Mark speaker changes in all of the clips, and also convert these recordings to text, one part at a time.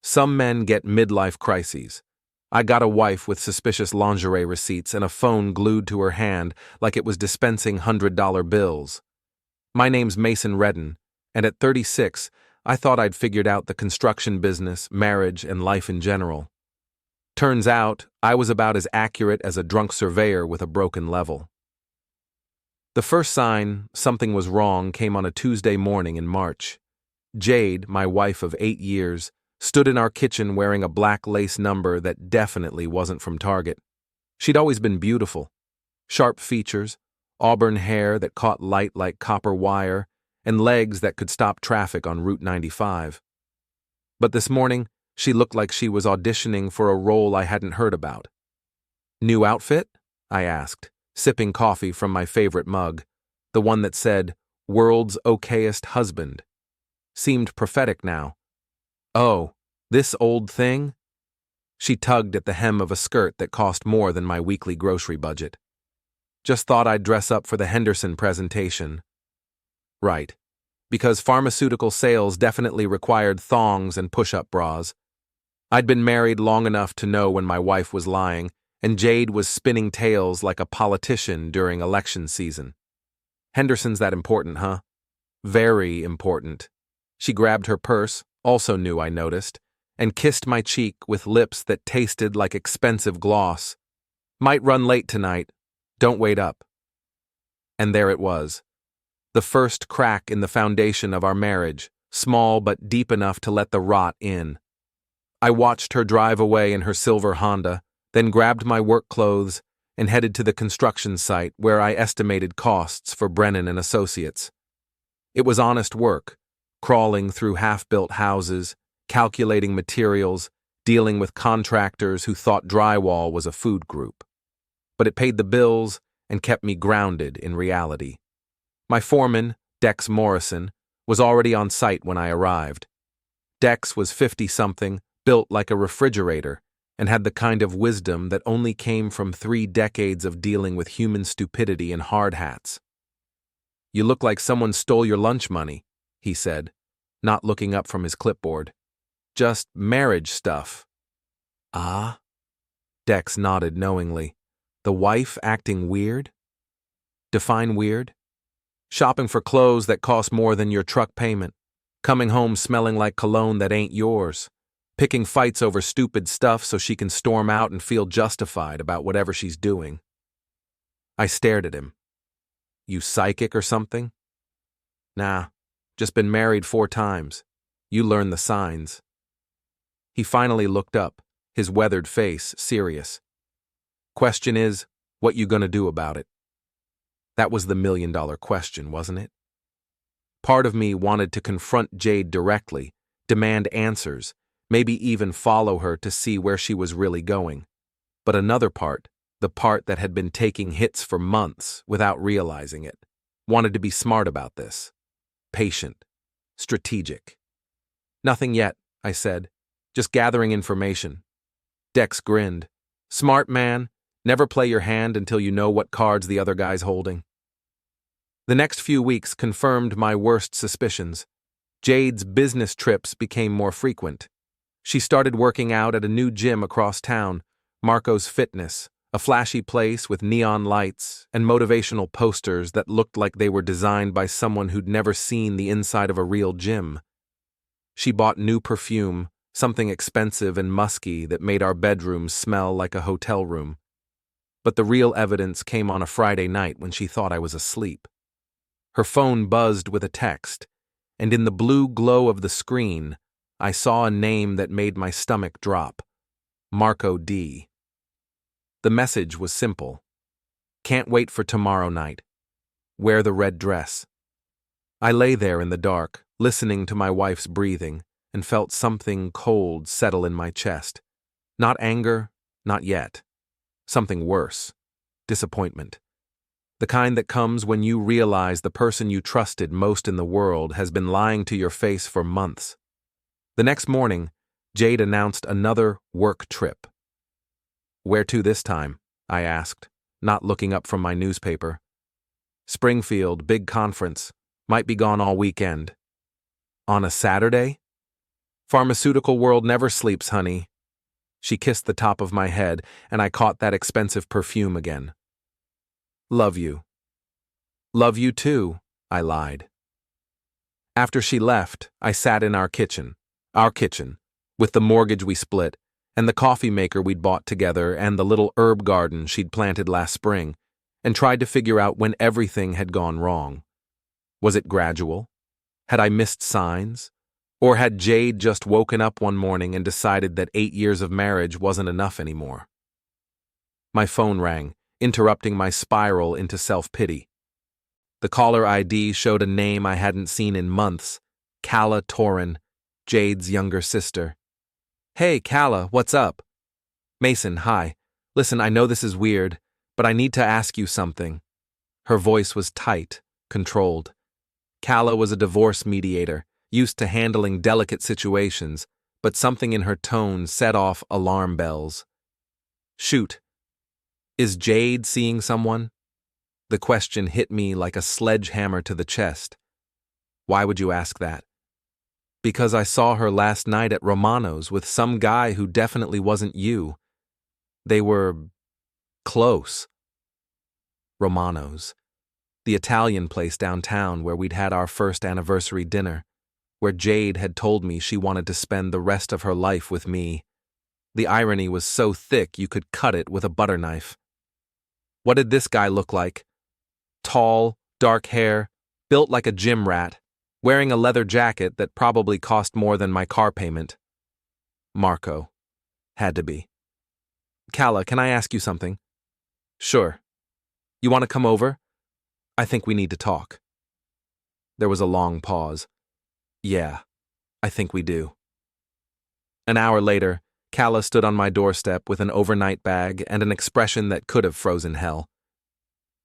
Speaker 1: Some men get midlife crises. I got a wife with suspicious lingerie receipts and a phone glued to her hand like it was dispensing $100 bills. My name's Mason Reddan, and at 36, I thought I'd figured out the construction business, marriage, and life in general. Turns out, I was about as accurate as a drunk surveyor with a broken level. The first sign something was wrong came on a Tuesday morning in March. Jade, my wife of 8 years, stood in our kitchen wearing a black lace number that definitely wasn't from Target. She'd always been beautiful. Sharp features, auburn hair that caught light like copper wire, and legs that could stop traffic on Route 95. But this morning, she looked like she was auditioning for a role I hadn't heard about. "New outfit?" I asked, sipping coffee from my favorite mug, the one that said, "World's Okayest Husband." Seemed prophetic now. "Oh, this old thing?" She tugged at the hem of a skirt that cost more than my weekly grocery budget. "Just thought I'd dress up for the Henderson presentation." Right, because pharmaceutical sales definitely required thongs and push-up bras. I'd been married long enough to know when my wife was lying, and Jade was spinning tales like a politician during election season. "Henderson's that important, huh?" "Very important." She grabbed her purse, also new I noticed, and kissed my cheek with lips that tasted like expensive gloss. "Might run late tonight. Don't wait up." And there it was. The first crack in the foundation of our marriage, small but deep enough to let the rot in. I watched her drive away in her silver Honda, then grabbed my work clothes and headed to the construction site where I estimated costs for Brennan and Associates. It was honest work, crawling through half-built houses, calculating materials, dealing with contractors who thought drywall was a food group. But it paid the bills and kept me grounded in reality. My foreman, Dex Morrison, was already on site when I arrived. Dex was 50-something, built like a refrigerator, and had the kind of wisdom that only came from 3 decades of dealing with human stupidity and hard hats. "You look like someone stole your lunch money," he said, not looking up from his clipboard. "Just marriage stuff." "Ah?" Dex nodded knowingly. "The wife acting weird?" "Define weird?" "Shopping for clothes that cost more than your truck payment, coming home smelling like cologne that ain't yours, picking fights over stupid stuff so she can storm out and feel justified about whatever she's doing." I stared at him. "You psychic or something?" "Nah, just been married 4 times. You learn the signs." He finally looked up, his weathered face serious. "Question is, what you gonna do about it?" That was the million-dollar question, wasn't it? Part of me wanted to confront Jade directly, demand answers, maybe even follow her to see where she was really going. But another part, the part that had been taking hits for months without realizing it, wanted to be smart about this. Patient. Strategic. "Nothing yet," I said. "Just gathering information." Dex grinned. "Smart man. Never play your hand until you know what cards the other guy's holding." The next few weeks confirmed my worst suspicions. Jade's business trips became more frequent. She started working out at a new gym across town, Marco's Fitness, a flashy place with neon lights and motivational posters that looked like they were designed by someone who'd never seen the inside of a real gym. She bought new perfume, something expensive and musky that made our bedrooms smell like a hotel room. But the real evidence came on a Friday night when she thought I was asleep. Her phone buzzed with a text, and in the blue glow of the screen, I saw a name that made my stomach drop. Marco D. The message was simple. "Can't wait for tomorrow night. Wear the red dress." I lay there in the dark, listening to my wife's breathing, and felt something cold settle in my chest. Not anger, not yet. Something worse. Disappointment. The kind that comes when you realize the person you trusted most in the world has been lying to your face for months. The next morning, Jade announced another work trip. "Where to this time?" I asked, not looking up from my newspaper. "Springfield, big conference. Might be gone all weekend." "On a Saturday?" Pharmaceutical world never sleeps, honey. She kissed the top of my head, and I caught that expensive perfume again. Love you. Love you too, I lied. After she left, I sat in our kitchen, with the mortgage we split, and the coffee maker we'd bought together, and the little herb garden she'd planted last spring, and tried to figure out when everything had gone wrong. Was it gradual? Had I missed signs? Or had Jade just woken up one morning and decided that 8 years of marriage wasn't enough anymore? My phone rang, interrupting my spiral into self-pity. The caller ID showed a name I hadn't seen in months, Calla Torrin, Jade's younger sister. Hey, Calla, what's up? Mason, hi. Listen, I know this is weird, but I need to ask you something. Her voice was tight, controlled. Calla was a divorce mediator, used to handling delicate situations, but something in her tone set off alarm bells. Shoot. Is Jade seeing someone? The question hit me like a sledgehammer to the chest. Why would you ask that? Because I saw her last night at Romano's with some guy who definitely wasn't you. They were close. Romano's, the Italian place downtown where we'd had our first anniversary dinner, where Jade had told me she wanted to spend the rest of her life with me. The irony was so thick you could cut it with a butter knife. What did this guy look like? Tall, dark hair, built like a gym rat, wearing a leather jacket that probably cost more than my car payment. Marco. Had to be. Calla, can I ask you something? Sure. You want to come over? I think we need to talk. There was a long pause. Yeah, I think we do. An hour later, Calla stood on my doorstep with an overnight bag and an expression that could have frozen hell.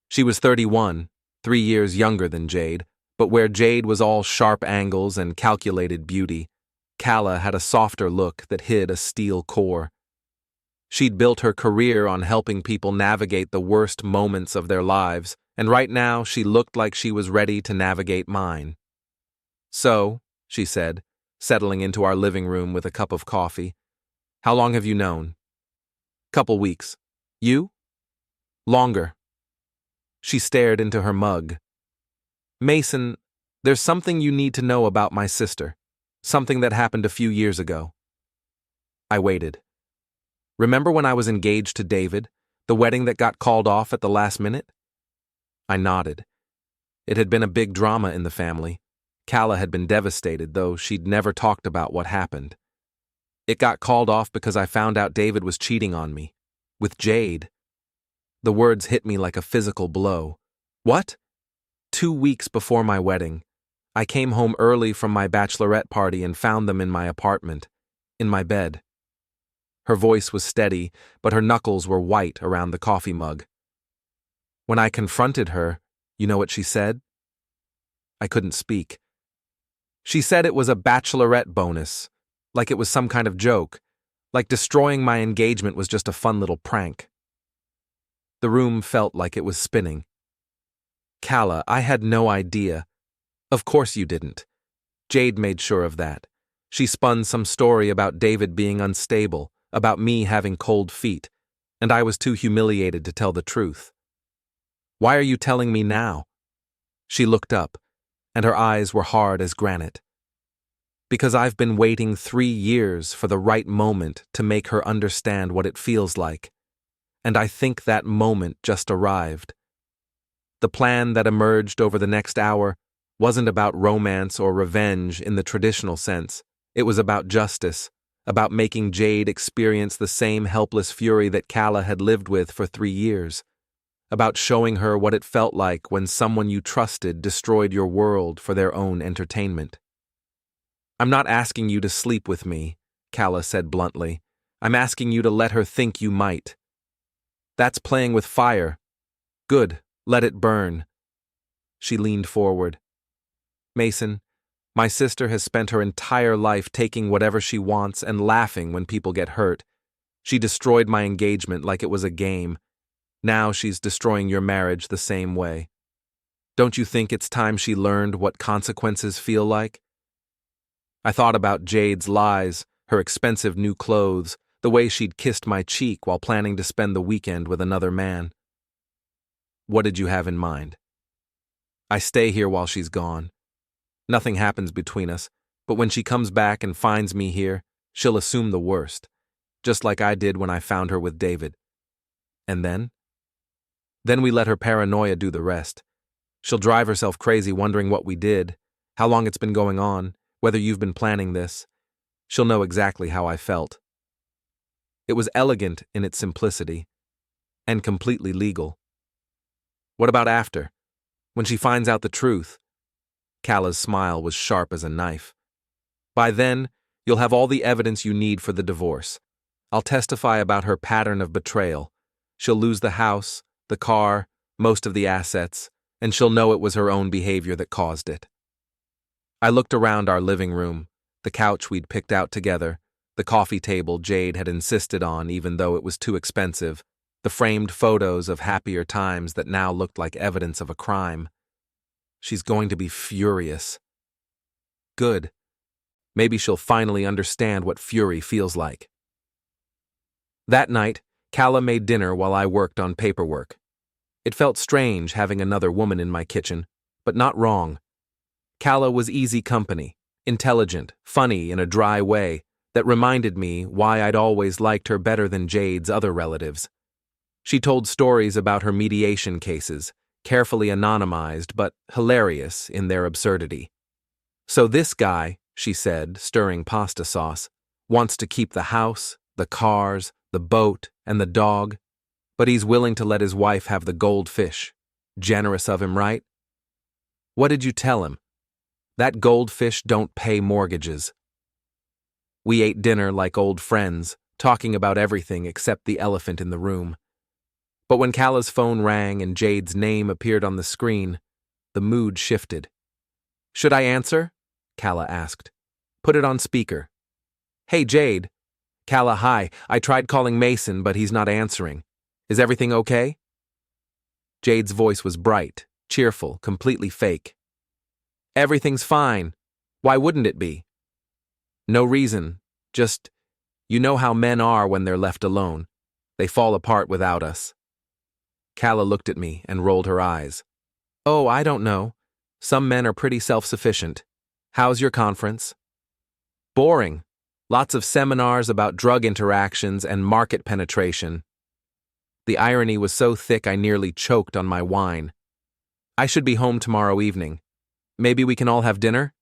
Speaker 1: She was 31, 3 years younger than Jade, but where Jade was all sharp angles and calculated beauty, Calla had a softer look that hid a steel core. She'd built her career on helping people navigate the worst moments of their lives, and right now she looked like she was ready to navigate mine. So, she said, settling into our living room with a cup of coffee, how long have you known? Couple weeks. You? Longer. She stared into her mug. Mason, there's something you need to know about my sister. Something that happened a few years ago. I waited. Remember when I was engaged to David, the wedding that got called off at the last minute? I nodded. It had been a big drama in the family. Calla had been devastated, though she'd never talked about what happened. It got called off because I found out David was cheating on me. With Jade. The words hit me like a physical blow. What? 2 weeks before my wedding, I came home early from my bachelorette party and found them in my apartment, in my bed. Her voice was steady, but her knuckles were white around the coffee mug. When I confronted her, you know what she said? I couldn't speak. She said it was a bachelorette bonus, like it was some kind of joke, like destroying my engagement was just a fun little prank. The room felt like it was spinning. Calla, I had no idea. Of course you didn't. Jade made sure of that. She spun some story about David being unstable, about me having cold feet, and I was too humiliated to tell the truth. Why are you telling me now? She looked up, and her eyes were hard as granite. Because I've been waiting 3 years for the right moment to make her understand what it feels like, and I think that moment just arrived. The plan that emerged over the next hour wasn't about romance or revenge in the traditional sense. It was about justice, about making Jade experience the same helpless fury that Calla had lived with for 3 years, about showing her what it felt like when someone you trusted destroyed your world for their own entertainment. I'm not asking you to sleep with me, Calla said bluntly. I'm asking you to let her think you might. That's playing with fire. Good, let it burn. She leaned forward. Mason, my sister has spent her entire life taking whatever she wants and laughing when people get hurt. She destroyed my engagement like it was a game. Now she's destroying your marriage the same way. Don't you think it's time she learned what consequences feel like? I thought about Jade's lies, her expensive new clothes, the way she'd kissed my cheek while planning to spend the weekend with another man. What did you have in mind? I stay here while she's gone. Nothing happens between us, but when she comes back and finds me here, she'll assume the worst, just like I did when I found her with David. And then? Then we let her paranoia do the rest. She'll drive herself crazy wondering what we did, how long it's been going on, whether you've been planning this. She'll know exactly how I felt. It was elegant in its simplicity, and completely legal. What about after? When she finds out the truth? Calla's smile was sharp as a knife. By then, you'll have all the evidence you need for the divorce. I'll testify about her pattern of betrayal. She'll lose the house, the car, most of the assets, and she'll know it was her own behavior that caused it. I looked around our living room, the couch we'd picked out together, the coffee table Jade had insisted on even though it was too expensive, the framed photos of happier times that now looked like evidence of a crime. She's going to be furious. Good. Maybe she'll finally understand what fury feels like. That night, Calla made dinner while I worked on paperwork. It felt strange having another woman in my kitchen, but not wrong. Calla was easy company, intelligent, funny in a dry way that reminded me why I'd always liked her better than Jade's other relatives. She told stories about her mediation cases, carefully anonymized but hilarious in their absurdity. So this guy, she said, stirring pasta sauce, wants to keep the house, the cars, the boat, and the dog, but he's willing to let his wife have the goldfish. Generous of him, right? What did you tell him? That goldfish don't pay mortgages. We ate dinner like old friends, talking about everything except the elephant in the room. But when Calla's phone rang and Jade's name appeared on the screen, the mood shifted. Should I answer? Calla asked. Put it on speaker. Hey, Jade. Calla, hi. I tried calling Mason, but he's not answering. Is everything okay? Jade's voice was bright, cheerful, completely fake. Everything's fine. Why wouldn't it be? No reason. Just, you know how men are when they're left alone. They fall apart without us. Calla looked at me and rolled her eyes. Oh, I don't know. Some men are pretty self-sufficient. How's your conference? Boring. Lots of seminars about drug interactions and market penetration. The irony was so thick I nearly choked on my wine. I should be home tomorrow evening. Maybe we can all have dinner?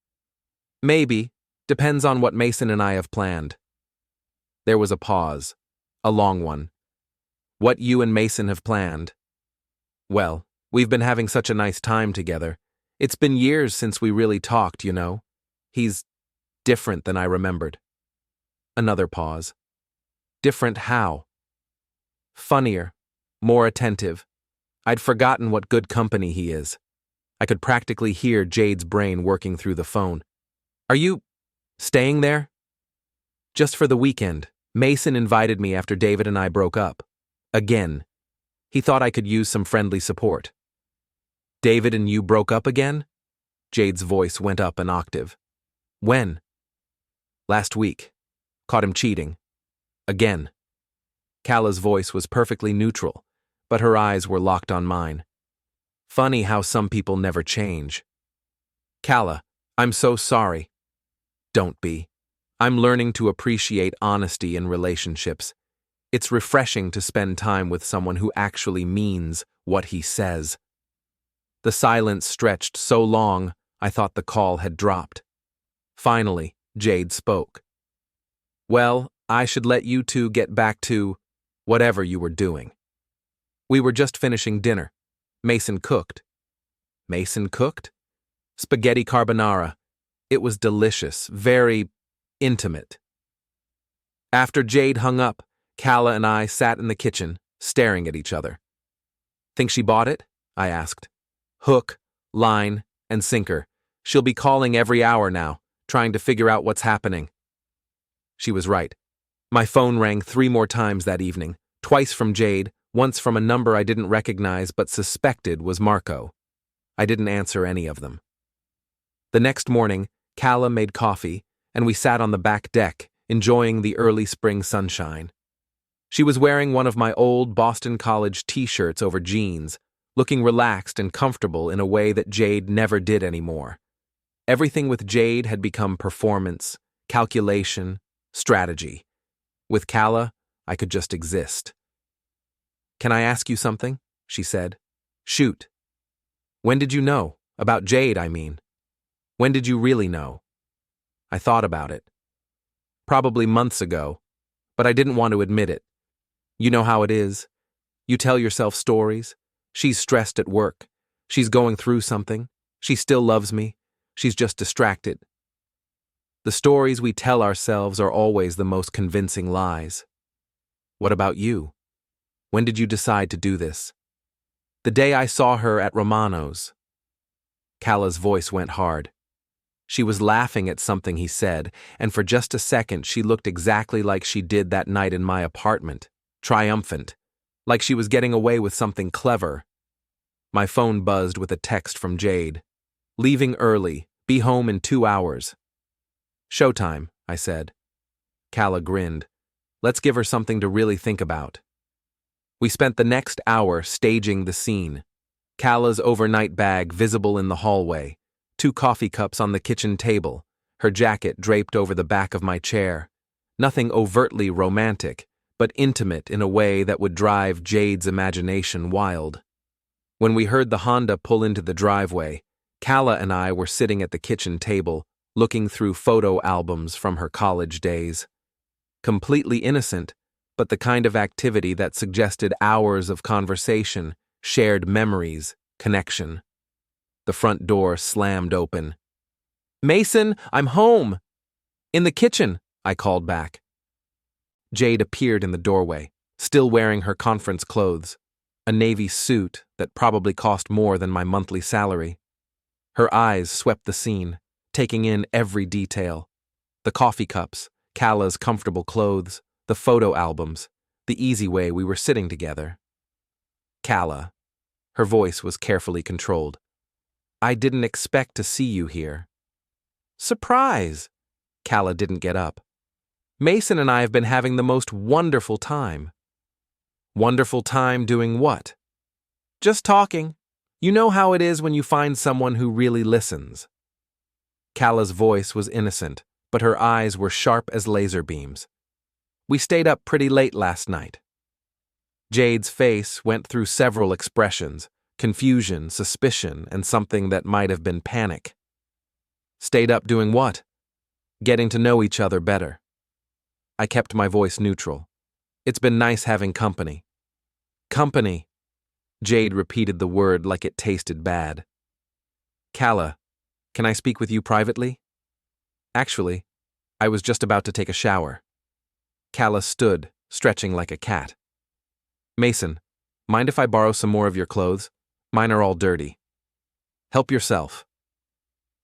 Speaker 1: Maybe. Depends on what Mason and I have planned. There was a pause. A long one. What you and Mason have planned? Well, we've been having such a nice time together. It's been years since we really talked, you know. He's different than I remembered. Another pause. Different how? Funnier. More attentive. I'd forgotten what good company he is. I could practically hear Jade's brain working through the phone. Are you staying there? Just for the weekend. Mason invited me after David and I broke up. Again. He thought I could use some friendly support. David and you broke up again? Jade's voice went up an octave. When? Last week. Caught him cheating. Again. Calla's voice was perfectly neutral, but her eyes were locked on mine. Funny how some people never change. Calla, I'm so sorry. Don't be. I'm learning to appreciate honesty in relationships. It's refreshing to spend time with someone who actually means what he says. The silence stretched so long, I thought the call had dropped. Finally, Jade spoke. Well, I should let you two get back to whatever you were doing. We were just finishing dinner. Mason cooked. Mason cooked? Spaghetti carbonara. It was delicious, very intimate. After Jade hung up, Calla and I sat in the kitchen, staring at each other. Think she bought it? I asked. Hook, line, and sinker. She'll be calling every hour now, trying to figure out what's happening. She was right. My phone rang 3 more times that evening, twice from Jade, once from a number I didn't recognize but suspected was Marco. I didn't answer any of them. The next morning, Calla made coffee, and we sat on the back deck, enjoying the early spring sunshine. She was wearing one of my old Boston College t-shirts over jeans, looking relaxed and comfortable in a way that Jade never did anymore. Everything with Jade had become performance, calculation, strategy. With Calla, I could just exist. "Can I ask you something?" she said. "Shoot." "When did you know? About Jade, I mean. When did you really know?" I thought about it. Probably months ago, but I didn't want to admit it. You know how it is. You tell yourself stories. She's stressed at work. She's going through something. She still loves me. She's just distracted. The stories we tell ourselves are always the most convincing lies. What about you? When did you decide to do this? "The day I saw her at Romano's." Calla's voice went hard. She was laughing at something he said, and for just a second she looked exactly like she did that night in my apartment, triumphant, like she was getting away with something clever. My phone buzzed with a text from Jade. "Leaving early, be home in 2 hours." "Showtime," I said. Calla grinned. "Let's give her something to really think about." We spent the next hour staging the scene. Calla's overnight bag visible in the hallway, 2 coffee cups on the kitchen table, her jacket draped over the back of my chair. Nothing overtly romantic, but intimate in a way that would drive Jade's imagination wild. When we heard the Honda pull into the driveway, Calla and I were sitting at the kitchen table, looking through photo albums from her college days. Completely innocent, but the kind of activity that suggested hours of conversation, shared memories, connection. The front door slammed open. "Mason, I'm home!" "In the kitchen," I called back. Jade appeared in the doorway, still wearing her conference clothes, a navy suit that probably cost more than my monthly salary. Her eyes swept the scene, taking in every detail. The coffee cups, Calla's comfortable clothes, the photo albums, the easy way we were sitting together. "Calla." Her voice was carefully controlled. "I didn't expect to see you here." "Surprise!" Calla didn't get up. "Mason and I have been having the most wonderful time." "Wonderful time doing what?" "Just talking. You know how it is when you find someone who really listens." Calla's voice was innocent, but her eyes were sharp as laser beams. "We stayed up pretty late last night." Jade's face went through several expressions: confusion, suspicion, and something that might have been panic. "Stayed up doing what?" "Getting to know each other better." I kept my voice neutral. "It's been nice having company." "Company." Jade repeated the word like it tasted bad. "Calla, can I speak with you privately?" "Actually, I was just about to take a shower." Calla stood, stretching like a cat. "Mason, mind if I borrow some more of your clothes? Mine are all dirty." "Help yourself."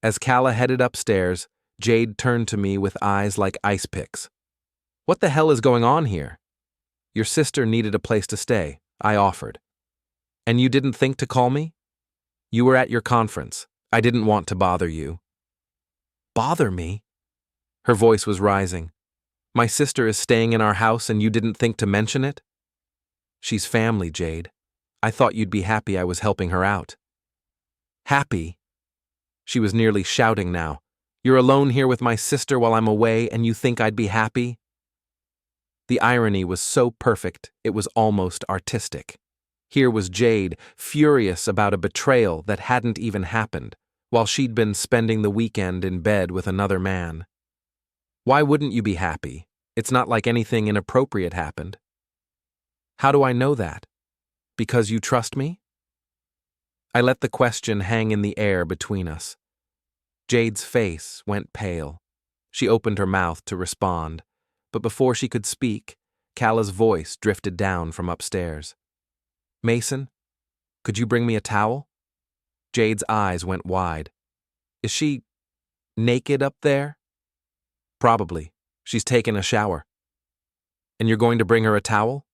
Speaker 1: As Calla headed upstairs, Jade turned to me with eyes like ice picks. "What the hell is going on here?" "Your sister needed a place to stay," I offered. "And you didn't think to call me?" "You were at your conference. I didn't want to bother you." "Bother me?" Her voice was rising. "My sister is staying in our house and you didn't think to mention it?" "She's family, Jade. I thought you'd be happy I was helping her out." "Happy?" She was nearly shouting now. "You're alone here with my sister while I'm away and you think I'd be happy?" The irony was so perfect, it was almost artistic. Here was Jade, furious about a betrayal that hadn't even happened, while she'd been spending the weekend in bed with another man. "Why wouldn't you be happy? It's not like anything inappropriate happened." "How do I know that? Because you trust me?" I let the question hang in the air between us. Jade's face went pale. She opened her mouth to respond, but before she could speak, Calla's voice drifted down from upstairs. "Mason, could you bring me a towel?" Jade's eyes went wide. "Is she naked up there?" "Probably. She's taken a shower." "And you're going to bring her a towel?"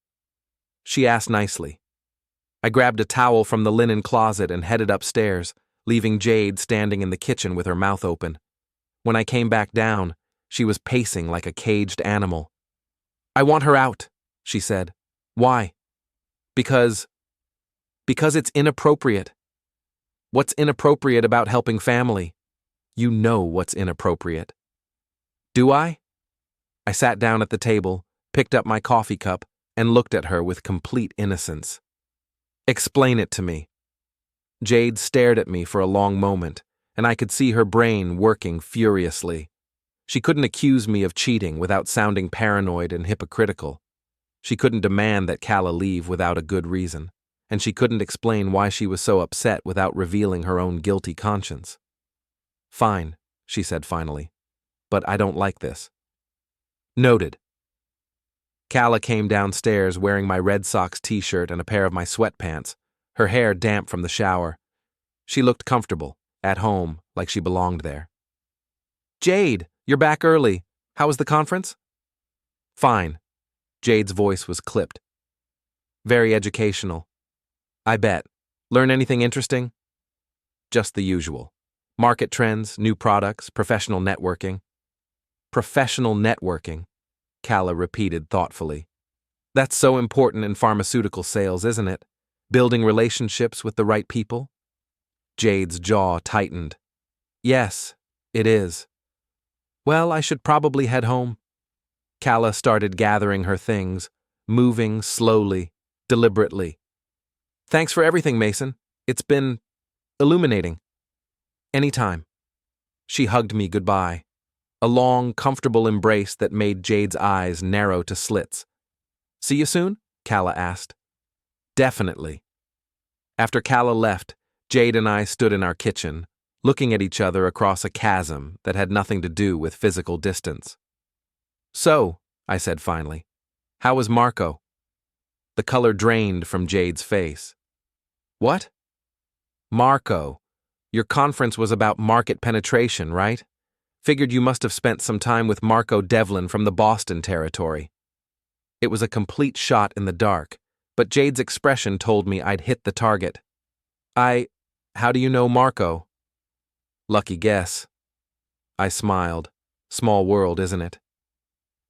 Speaker 1: She asked nicely. I grabbed a towel from the linen closet and headed upstairs, leaving Jade standing in the kitchen with her mouth open. When I came back down, She was pacing like a caged animal. "I want her out," she said. "Why?" Because it's inappropriate." "What's inappropriate about helping family?" "You know what's inappropriate." "Do I?" I sat down at the table, picked up my coffee cup, and looked at her with complete innocence. "Explain it to me." Jade stared at me for a long moment, and I could see her brain working furiously. She couldn't accuse me of cheating without sounding paranoid and hypocritical. She couldn't demand that Calla leave without a good reason, and she couldn't explain why she was so upset without revealing her own guilty conscience. "Fine," she said finally, "but I don't like this." "Noted." Calla came downstairs wearing my Red Sox t-shirt and a pair of my sweatpants, her hair damp from the shower. She looked comfortable, at home, like she belonged there. "Jade, you're back early. How was the conference?" "Fine." Jade's voice was clipped. "Very educational." "I bet. Learn anything interesting?" "Just the usual. Market trends, new products, professional networking." "Professional networking," Calla repeated thoughtfully. "That's so important in pharmaceutical sales, isn't it? Building relationships with the right people?" Jade's jaw tightened. "Yes, it is." "Well, I should probably head home." Calla started gathering her things, moving slowly, deliberately. "Thanks for everything, Mason. It's been illuminating." "Anytime." She hugged me goodbye, a long, comfortable embrace that made Jade's eyes narrow to slits. "See you soon?" Calla asked. "Definitely." After Calla left, Jade and I stood in our kitchen, looking at each other across a chasm that had nothing to do with physical distance. "So," I said finally, "how was Marco?" The color drained from Jade's face. "What?" "Marco. Your conference was about market penetration, right? Figured you must have spent some time with Marco Devlin from the Boston territory." It was a complete shot in the dark, but Jade's expression told me I'd hit the target. How do you know Marco?" "Lucky guess." I smiled. Small world, isn't it?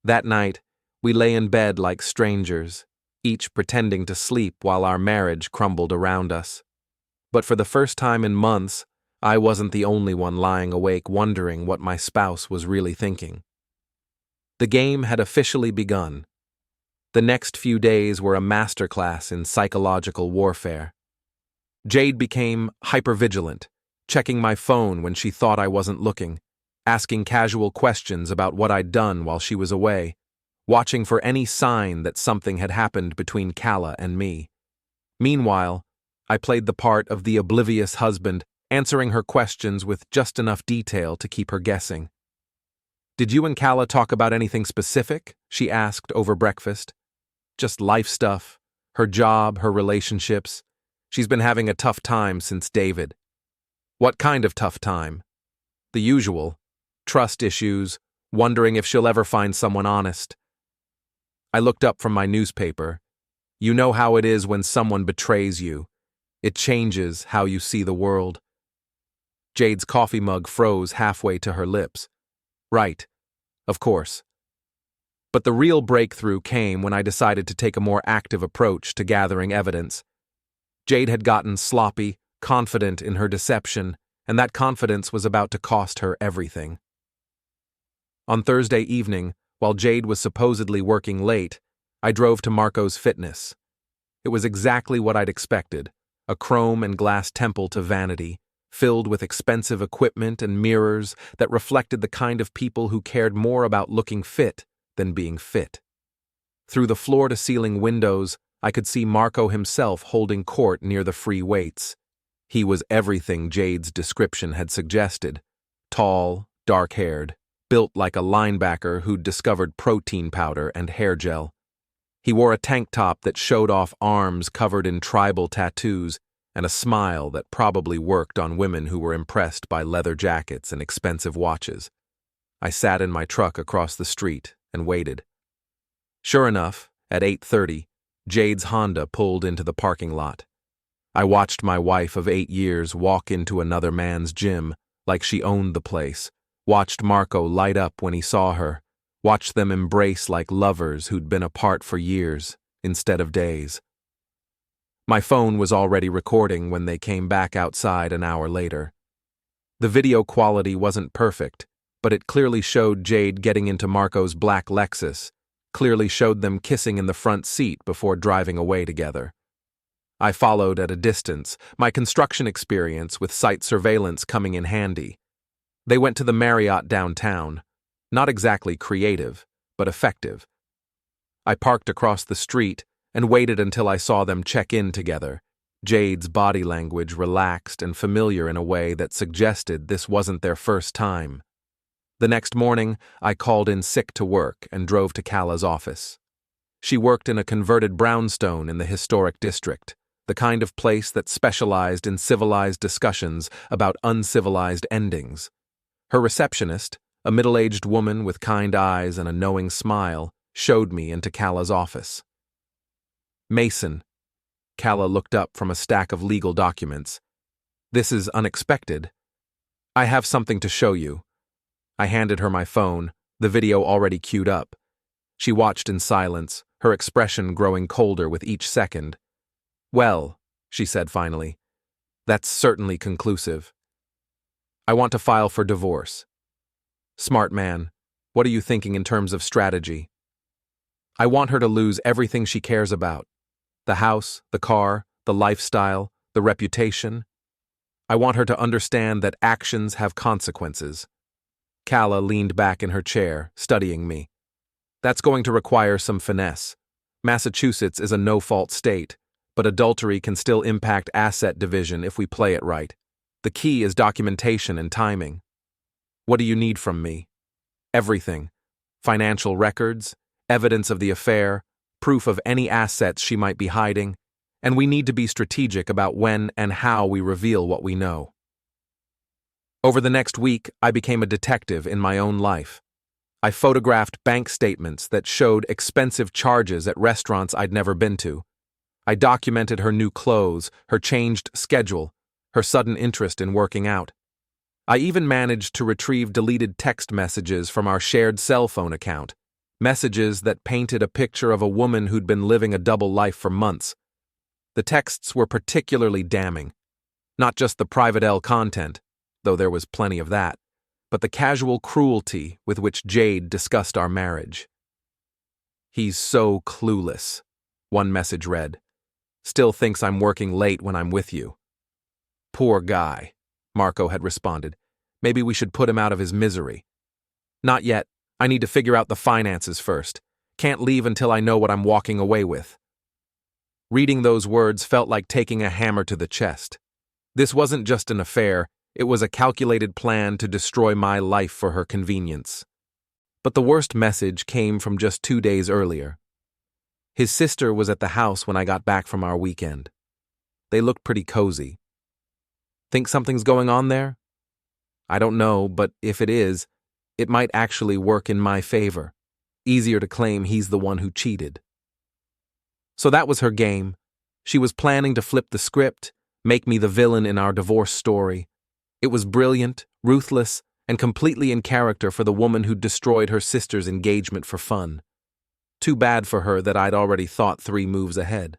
Speaker 1: That night, we lay in bed like strangers, each pretending to sleep while our marriage crumbled around us. But for the first time in months, I wasn't the only one lying awake wondering what my spouse was really thinking. The game had officially begun. The next few days were a masterclass in psychological warfare. Jade became hypervigilant, checking my phone when she thought I wasn't looking, asking casual questions about what I'd done while she was away, watching for any sign that something had happened between Calla and me. Meanwhile, I played the part of the oblivious husband, answering her questions with just enough detail to keep her guessing. "Did you and Calla talk about anything specific?" she asked over breakfast. "Just life stuff, her job, her relationships. She's been having a tough time since David." "What kind of tough time?" "The usual. Trust issues, wondering if she'll ever find someone honest." I looked up from my newspaper. You know how it is when someone betrays you. It changes how you see the world. Jade's coffee mug froze halfway to her lips. "Right. Of course." But the real breakthrough came when I decided to take a more active approach to gathering evidence. Jade had gotten sloppy, confident in her deception, and that confidence was about to cost her everything. On Thursday evening, while Jade was supposedly working late, I drove to Marco's Fitness. It was exactly what I'd expected, a chrome and glass temple to vanity, filled with expensive equipment and mirrors that reflected the kind of people who cared more about looking fit than being fit. Through the floor-to-ceiling windows, I could see Marco himself holding court near the free weights. He was everything Jade's description had suggested: tall, dark-haired, built like a linebacker who'd discovered protein powder and hair gel. He wore a tank top that showed off arms covered in tribal tattoos and a smile that probably worked on women who were impressed by leather jackets and expensive watches. I sat in my truck across the street and waited. Sure enough, at 8:30, Jade's Honda pulled into the parking lot. I watched my wife of 8 years walk into another man's gym like she owned the place, watched Marco light up when he saw her, watched them embrace like lovers who'd been apart for years instead of days. My phone was already recording when they came back outside an hour later. The video quality wasn't perfect, but it clearly showed Jade getting into Marco's black Lexus, clearly showed them kissing in the front seat before driving away together. I followed at a distance, my construction experience with site surveillance coming in handy. They went to the Marriott downtown. Not exactly creative, but effective. I parked across the street and waited until I saw them check in together. Jade's body language relaxed and familiar in a way that suggested this wasn't their first time. The next morning, I called in sick to work and drove to Cala's office. She worked in a converted brownstone in the historic district, the kind of place that specialized in civilized discussions about uncivilized endings. Her receptionist, a middle-aged woman with kind eyes and a knowing smile, showed me into Cala's office. Mason. Cala looked up from a stack of legal documents. This is unexpected. I have something to show you. I handed her my phone, the video already queued up. She watched in silence, her expression growing colder with each second. Well, she said finally, that's certainly conclusive. I want to file for divorce. Smart man, what are you thinking in terms of strategy? I want her to lose everything she cares about. The house, the car, the lifestyle, the reputation. I want her to understand that actions have consequences. Cala leaned back in her chair, studying me. That's going to require some finesse. Massachusetts is a no-fault state, but adultery can still impact asset division if we play it right. The key is documentation and timing. What do you need from me? Everything. Financial records, evidence of the affair, proof of any assets she might be hiding, and we need to be strategic about when and how we reveal what we know. Over the next week, I became a detective in my own life. I photographed bank statements that showed expensive charges at restaurants I'd never been to. I documented her new clothes, her changed schedule, her sudden interest in working out. I even managed to retrieve deleted text messages from our shared cell phone account, messages that painted a picture of a woman who'd been living a double life for months. The texts were particularly damning. Not just the private content, though there was plenty of that, but the casual cruelty with which Jade discussed our marriage. He's so clueless, one message read. Still thinks I'm working late when I'm with you. Poor guy, Marco had responded. Maybe we should put him out of his misery. Not yet. I need to figure out the finances first. Can't leave until I know what I'm walking away with. Reading those words felt like taking a hammer to the chest. This wasn't just an affair, it was a calculated plan to destroy my life for her convenience. But the worst message came from just 2 days earlier. His sister was at the house when I got back from our weekend. They looked pretty cozy. Think something's going on there? I don't know, but if it is, it might actually work in my favor. Easier to claim he's the one who cheated. So that was her game. She was planning to flip the script, make me the villain in our divorce story. It was brilliant, ruthless, and completely in character for the woman who destroyed her sister's engagement for fun. Too bad for her that I'd already thought 3 moves ahead.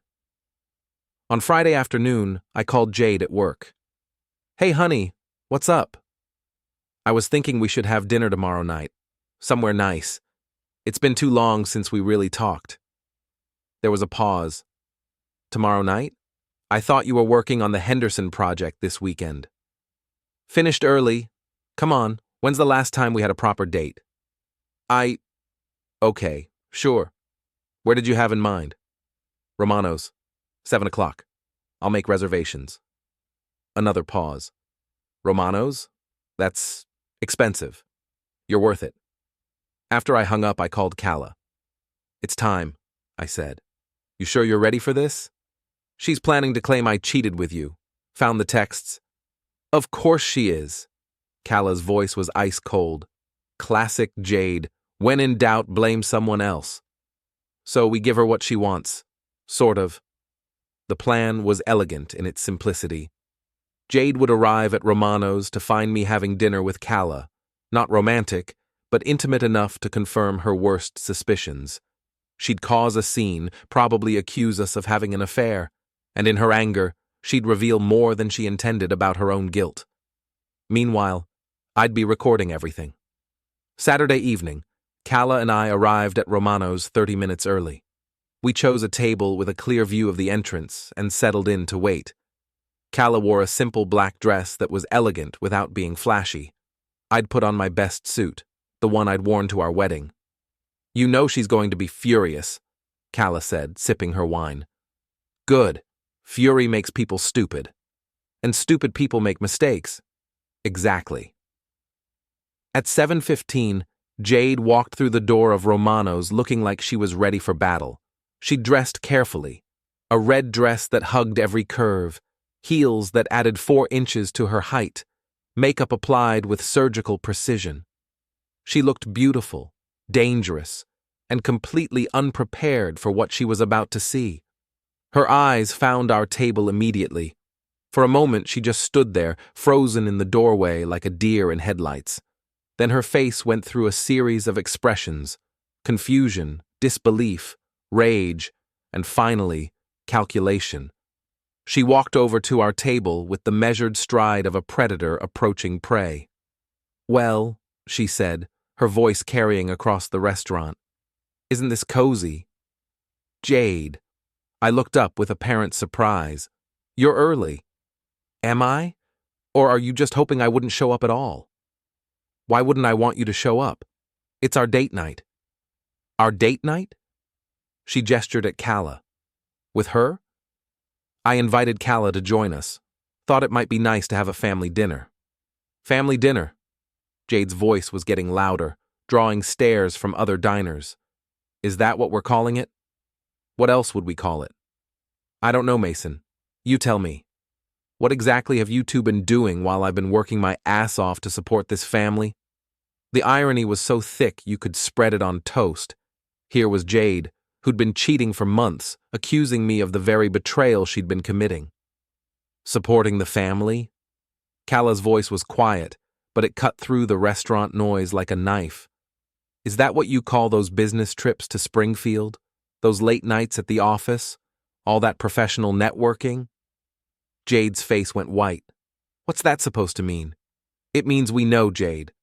Speaker 1: On Friday afternoon, I called Jade at work. Hey honey, what's up? I was thinking we should have dinner tomorrow night. Somewhere nice. It's been too long since we really talked. There was a pause. Tomorrow night? I thought you were working on the Henderson project this weekend. Finished early. Come on, when's the last time we had a proper date? Okay, sure. Where did you have in mind? Romano's. 7 o'clock. I'll make reservations. Another pause. Romano's? That's expensive. You're worth it. After I hung up, I called Cala. It's time, I said. You sure you're ready for this? She's planning to claim I cheated with you. Found the texts. Of course she is. Cala's voice was ice cold. Classic Jade. When in doubt, blame someone else. So we give her what she wants. Sort of. The plan was elegant in its simplicity. Jade would arrive at Romano's to find me having dinner with Cala. Not romantic, but intimate enough to confirm her worst suspicions. She'd cause a scene, probably accuse us of having an affair, and in her anger, she'd reveal more than she intended about her own guilt. Meanwhile, I'd be recording everything. Saturday evening, Calla and I arrived at Romano's 30 minutes early. We chose a table with a clear view of the entrance and settled in to wait. Calla wore a simple black dress that was elegant without being flashy. I'd put on my best suit, the one I'd worn to our wedding. "You know she's going to be furious," Calla said, sipping her wine. "Good. Fury makes people stupid. And stupid people make mistakes." "Exactly." At 7:15, Jade walked through the door of Romano's looking like she was ready for battle. She'd dressed carefully. A red dress that hugged every curve, heels that added 4 inches to her height, makeup applied with surgical precision. She looked beautiful, dangerous, and completely unprepared for what she was about to see. Her eyes found our table immediately. For a moment, she just stood there, frozen in the doorway like a deer in headlights. Then her face went through a series of expressions: confusion, disbelief, rage, and finally, calculation. She walked over to our table with the measured stride of a predator approaching prey. "Well," she said, her voice carrying across the restaurant, "isn't this cozy?" "Jade." I looked up with apparent surprise. "You're early." "Am I? Or are you just hoping I wouldn't show up at all?" "Why wouldn't I want you to show up? It's our date night." "Our date night?" She gestured at Calla. "With her?" "I invited Calla to join us. Thought it might be nice to have a family dinner." "Family dinner?" Jade's voice was getting louder, drawing stares from other diners. "Is that what we're calling it? What else would we call it?" "I don't know, Mason. You tell me. What exactly have you two been doing while I've been working my ass off to support this family?" The irony was so thick you could spread it on toast. Here was Jade, who'd been cheating for months, accusing me of the very betrayal she'd been committing. "Supporting the family?" Calla's voice was quiet, but it cut through the restaurant noise like a knife. "Is that what you call those business trips to Springfield? Those late nights at the office? All that professional networking?" Jade's face went white. "What's that supposed to mean?" "It means we know, Jade."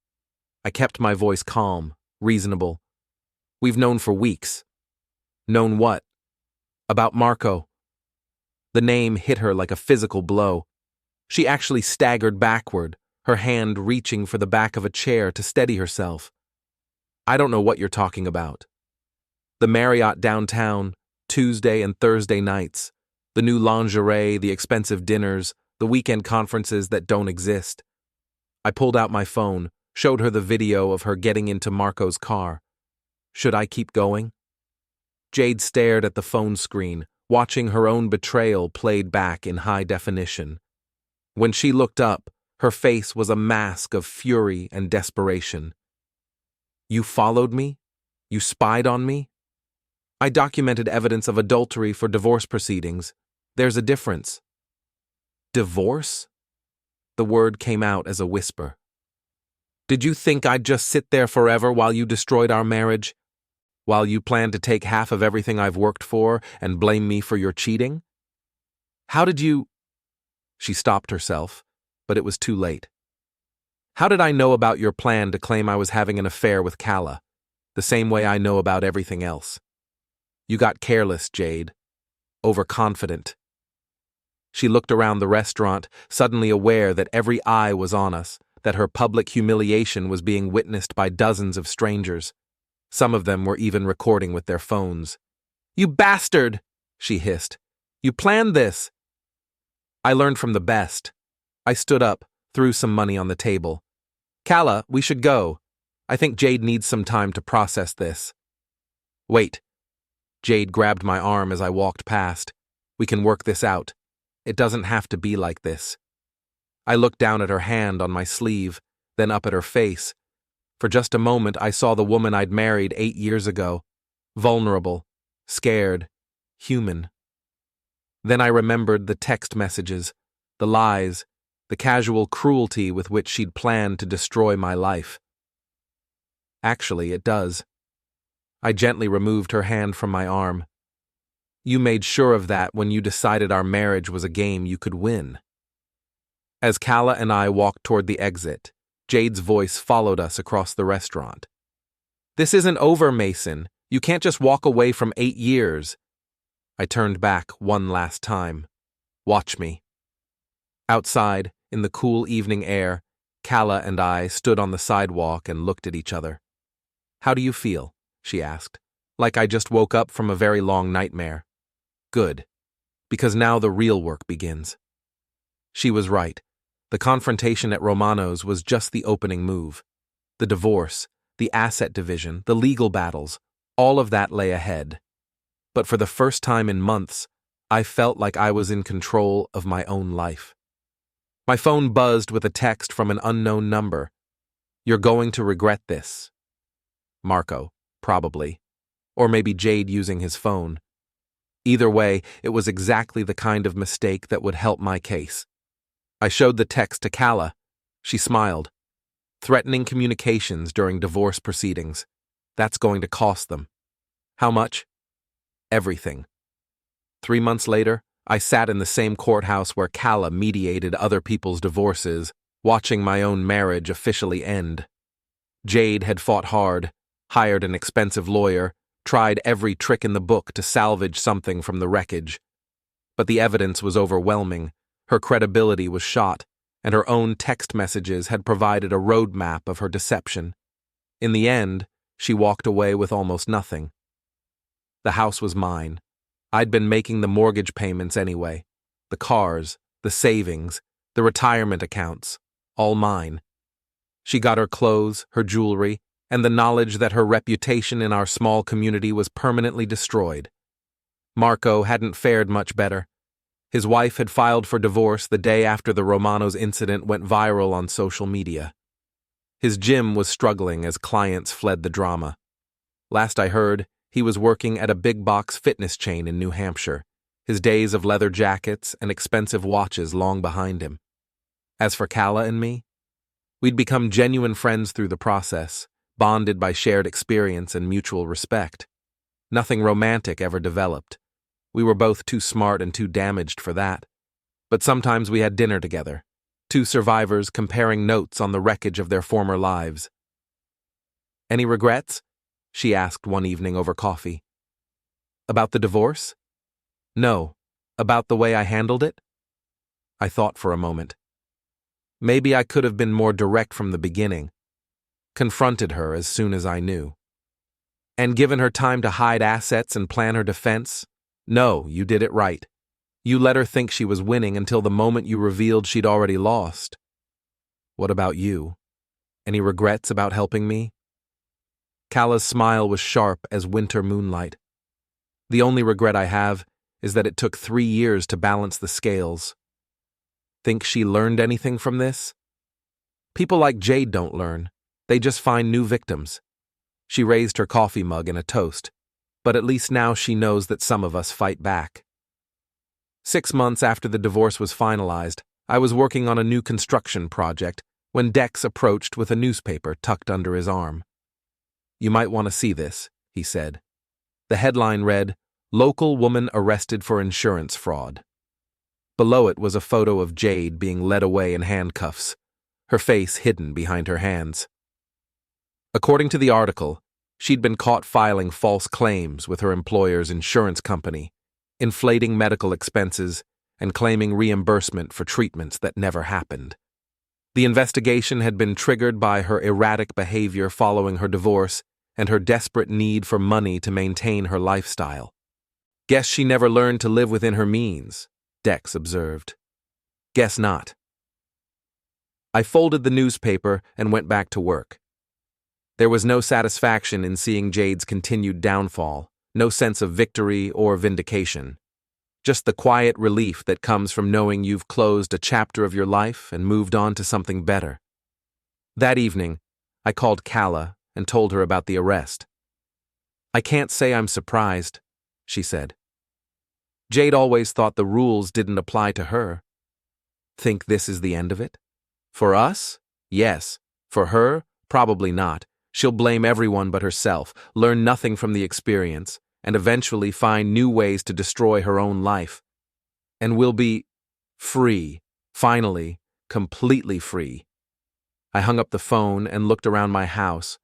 Speaker 1: I kept my voice calm, reasonable. "We've known for weeks." "Known what?" "About Marco." The name hit her like a physical blow. She actually staggered backward, her hand reaching for the back of a chair to steady herself. "I don't know what you're talking about." "The Marriott downtown, Tuesday and Thursday nights. The new lingerie, the expensive dinners, the weekend conferences that don't exist." I pulled out my phone, showed her the video of her getting into Marco's car. "Should I keep going?" Jade stared at the phone screen, watching her own betrayal played back in high definition. When she looked up, her face was a mask of fury and desperation. "You followed me? You spied on me?" "I documented evidence of adultery for divorce proceedings. There's a difference." "Divorce?" The word came out as a whisper. "Did you think I'd just sit there forever while you destroyed our marriage? While you planned to take half of everything I've worked for and blame me for your cheating? How did you—" She stopped herself, but it was too late. "How did I know about your plan to claim I was having an affair with Calla? The same way I know about everything else. You got careless, Jade. Overconfident." She looked around the restaurant, suddenly aware that every eye was on us, that her public humiliation was being witnessed by dozens of strangers. Some of them were even recording with their phones. "You bastard!" she hissed. "You planned this!" I learned from the best. I stood up, threw some money on the table. "Calla, we should go. I think Jade needs some time to process this." "Wait." Jade grabbed my arm as I walked past. "We can work this out. It doesn't have to be like this." I looked down at her hand on my sleeve, then up at her face. For just a moment, I saw the woman I'd married 8 years ago. Vulnerable, scared, human. Then I remembered the text messages, the lies, the casual cruelty with which she'd planned to destroy my life. Actually, it does. I gently removed her hand from my arm. You made sure of that when you decided our marriage was a game you could win. As Kala and I walked toward the exit, Jade's voice followed us across the restaurant. This isn't over, Mason. You can't just walk away from 8 years. I turned back one last time. Watch me. Outside, in the cool evening air, Kala and I stood on the sidewalk and looked at each other. How do you feel? She asked. Like I just woke up from a very long nightmare. Good. Because now the real work begins. She was right. The confrontation at Romano's was just the opening move. The divorce, the asset division, the legal battles, all of that lay ahead. But for the first time in months, I felt like I was in control of my own life. My phone buzzed with a text from an unknown number. You're going to regret this. Marco, probably. Or maybe Jade using his phone. Either way, it was exactly the kind of mistake that would help my case. I showed the text to Kala. She smiled. Threatening communications during divorce proceedings. That's going to cost them. How much? Everything. 3 months later, I sat in the same courthouse where Kala mediated other people's divorces, watching my own marriage officially end. Jade had fought hard, hired an expensive lawyer, tried every trick in the book to salvage something from the wreckage. But the evidence was overwhelming, her credibility was shot, and her own text messages had provided a roadmap of her deception. In the end, she walked away with almost nothing. The house was mine. I'd been making the mortgage payments anyway. The cars, the savings, the retirement accounts, all mine. She got her clothes, her jewelry, and the knowledge that her reputation in our small community was permanently destroyed. Marco hadn't fared much better. His wife had filed for divorce the day after the Romano's incident went viral on social media. His gym was struggling as clients fled the drama. Last I heard, he was working at a big-box fitness chain in New Hampshire, his days of leather jackets and expensive watches long behind him. As for Kala and me, we'd become genuine friends through the process, bonded by shared experience and mutual respect. Nothing romantic ever developed. We were both too smart and too damaged for that. But sometimes we had dinner together, two survivors comparing notes on the wreckage of their former lives. Any regrets? She asked one evening over coffee. About the divorce? No. About the way I handled it? I thought for a moment. Maybe I could have been more direct from the beginning. Confronted her as soon as I knew. And given her time to hide assets and plan her defense? No, you did it right. You let her think she was winning until the moment you revealed she'd already lost. What about you? Any regrets about helping me? Kala's smile was sharp as winter moonlight. The only regret I have is that it took 3 years to balance the scales. Think she learned anything from this? People like Jade don't learn. They just find new victims. She raised her coffee mug in a toast, but at least now she knows that some of us fight back. 6 months after the divorce was finalized, I was working on a new construction project when Dex approached with a newspaper tucked under his arm. You might want to see this, he said. The headline read, Local Woman Arrested for Insurance Fraud. Below it was a photo of Jade being led away in handcuffs, her face hidden behind her hands. According to the article, she'd been caught filing false claims with her employer's insurance company, inflating medical expenses and claiming reimbursement for treatments that never happened. The investigation had been triggered by her erratic behavior following her divorce and her desperate need for money to maintain her lifestyle. Guess she never learned to live within her means, Dex observed. Guess not. I folded the newspaper and went back to work. There was no satisfaction in seeing Jade's continued downfall, no sense of victory or vindication. Just the quiet relief that comes from knowing you've closed a chapter of your life and moved on to something better. That evening, I called Kala and told her about the arrest. I can't say I'm surprised, she said. Jade always thought the rules didn't apply to her. Think this is the end of it? For us? Yes. For her? Probably not. She'll blame everyone but herself, learn nothing from the experience, and eventually find new ways to destroy her own life. And we'll be free, finally, completely free. I hung up the phone and looked around my house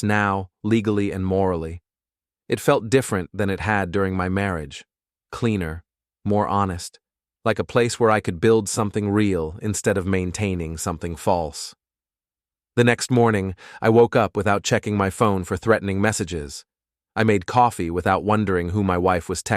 Speaker 1: now, legally and morally. It felt different than it had during my marriage. Cleaner, more honest, like a place where I could build something real instead of maintaining something false. The next morning, I woke up without checking my phone for threatening messages. I made coffee without wondering who my wife was texting.